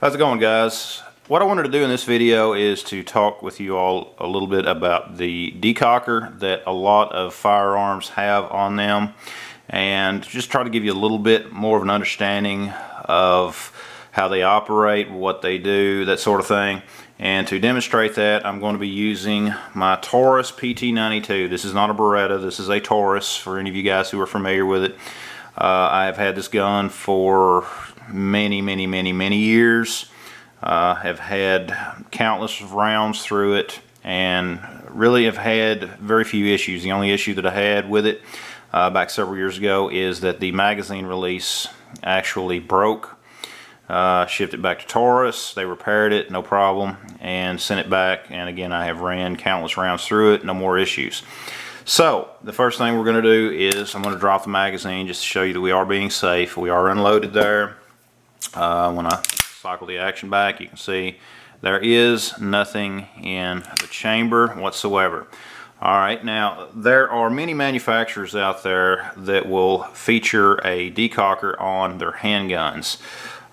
How's it going, guys? What I wanted to do in this video is to talk with you all a little bit about the decocker that a lot of firearms have on them, and just try to give you a little bit more of an understanding of how they operate, what they do, that sort of thing. And to demonstrate that, I'm going to be using my Taurus PT92. This is not a Beretta, this is a Taurus, for any of you guys who are familiar with it. I have had this gun for many years. Have had countless rounds through it and really have had very few issues. The only issue that I had with it back several years ago is that the magazine release actually broke. Shipped it back to Taurus, they repaired it, no problem, and sent it back, and again I have ran countless rounds through it, no more issues. So the first thing we're going to do is I'm going to drop the magazine just to show you that we are being safe. We are unloaded there. When I cycle the action back, you can see there is nothing in the chamber whatsoever. Alright, now there are many manufacturers out there that will feature a decocker on their handguns.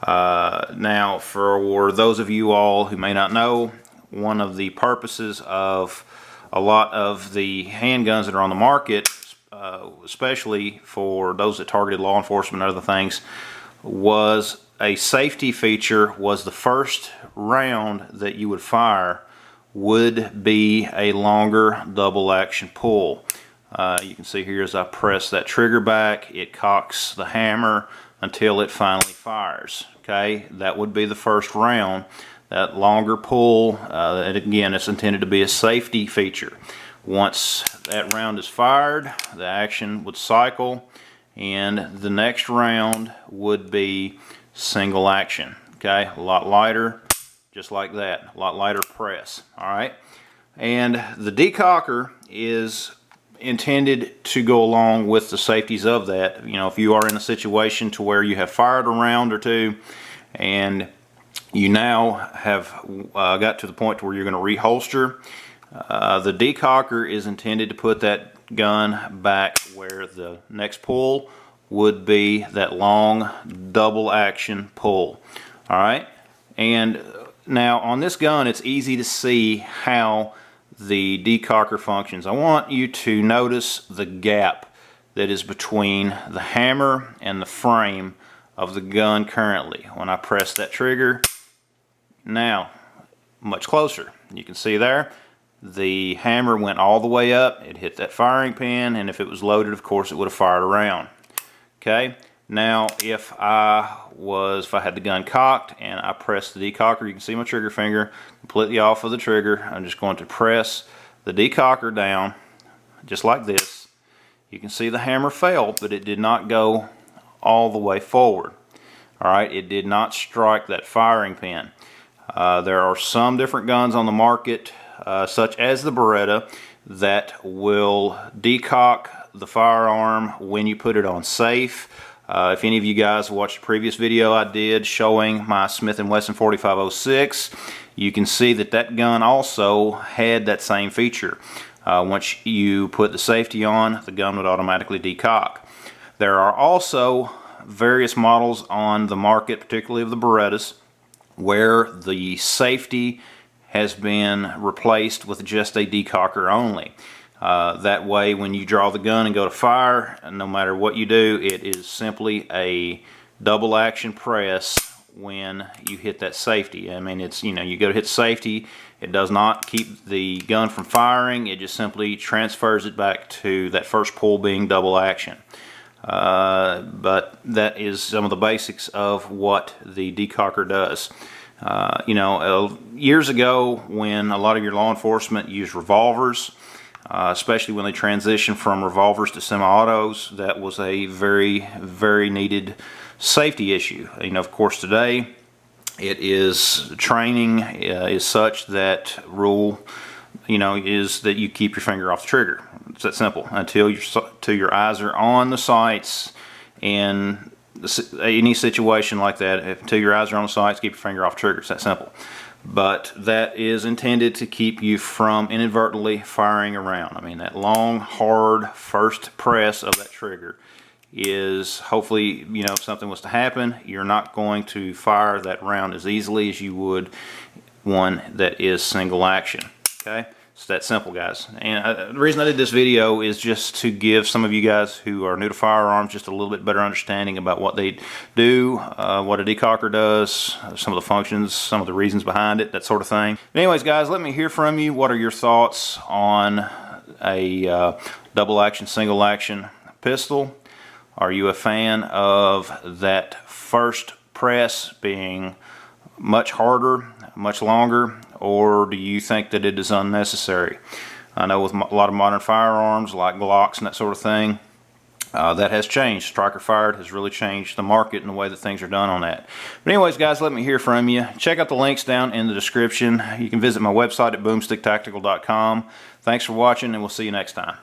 Now, for those of you all who may not know, one of the purposes of a lot of the handguns that are on the market, especially for those that targeted law enforcement and other things, was a safety feature. Was the first round that you would fire would be a longer double action pull. You can see here as I press that trigger back, it cocks the hammer until it finally fires. Okay, that would be the first round. That longer pull, and again, it's intended to be a safety feature. Once that round is fired, the action would cycle, and the next round would be single action. Okay, a lot lighter, just like that, a lot lighter press. Alright, and the decocker is intended to go along with the safeties of that. You know, if you are in a situation to where you have fired a round or two and you now have got to the point where you're going to reholster, the decocker is intended to put that gun back where the next pull would be that long double action pull. Alright, and now on this gun it's easy to see how the decocker functions. I want you to notice the gap that is between the hammer and the frame of the gun currently. When I press that trigger, now much closer, you can see there the hammer went all the way up, it hit that firing pin, and if it was loaded, of course, it would have fired a round. Okay, now if I had the gun cocked and I pressed the decocker, you can see my trigger finger completely off of the trigger. I'm just going to press the decocker down just like this. You can see the hammer fell, but it did not go all the way forward. Alright, it did not strike that firing pin. There are some different guns on the market, such as the Beretta, that will decock the firearm when you put it on safe. If any of you guys watched the previous video I did showing my Smith & Wesson 4506, you can see that that gun also had that same feature. Once you put the safety on, the gun would automatically decock. There are also various models on the market, particularly of the Berettas, where the safety has been replaced with just a decocker only. That way, when you draw the gun and go to fire, no matter what you do, it is simply a double action press when you hit that safety. I mean, it's, you know, you go to hit safety, it does not keep the gun from firing, it just simply transfers it back to that first pull being double action. But that is some of the basics of what the decocker does. You know, years ago when a lot of your law enforcement used revolvers, especially when they transitioned from revolvers to semi-autos, that was a very needed safety issue. You know, of course today it is, training is such that rule, you know, is that you keep your finger off the trigger. It's that simple. Until your eyes are on the sights in any situation like that, until your eyes are on the sights, keep your finger off the trigger. It's that simple. But that is intended to keep you from inadvertently firing a round. I mean, that long, hard first press of that trigger is hopefully, you know, if something was to happen, you're not going to fire that round as easily as you would one that is single action. Okay, it's that simple, guys. And the reason I did this video is just to give some of you guys who are new to firearms just a little bit better understanding about what they do, what a decocker does, some of the functions, some of the reasons behind it, that sort of thing. But anyways, guys, let me hear from you. What are your thoughts on a double action, single action pistol? Are you a fan of that first press being much harder, much longer, or do you think that it is unnecessary? I know with a lot of modern firearms like Glocks and that sort of thing, that has changed. Striker fired has really changed the market and the way that things are done on that. But anyways, guys, let me hear from you. Check out the links down in the description. You can visit my website at boomsticktactical.com. Thanks for watching, and we'll see you next time.